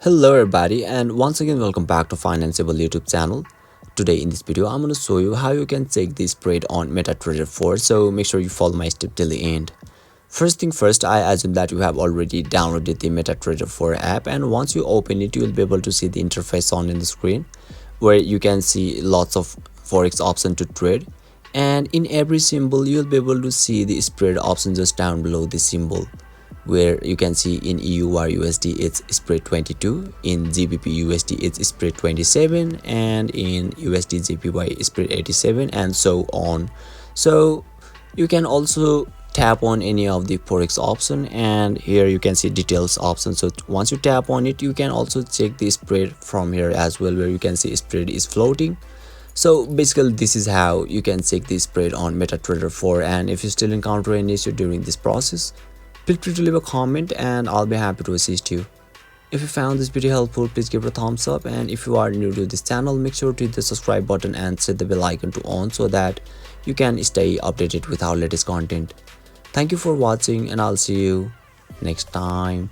Hello everybody, and once again welcome back to Financeable YouTube channel. Today in this video I'm going to show you how you can check the spread on MetaTrader 4, so make sure you follow my step till the end. First thing first, I assume that you have already downloaded the MetaTrader 4 app, and once you open it you will be able to see the interface on in the screen where you can see lots of forex option to trade, and in every symbol you will be able to see the spread option just down below the symbol, where you can see in EUR USD it's spread 22, in GBP USD it's spread 27, and in USD JPY spread 87, and so on. So you can also tap on any of the forex option, and here you can see details option. So once you tap on it you can also check the spread from here as well, where you can see spread is floating. So basically this is how you can check the spread on MetaTrader 4, and if you still encounter any issue during this process, feel free to leave a comment and I'll be happy to assist you. If you found this video helpful, please give it a thumbs up, and if you are new to this channel, make sure to hit the subscribe button and set the bell icon to on so that you can stay updated with our latest content. Thank you for watching, and I'll see you next time.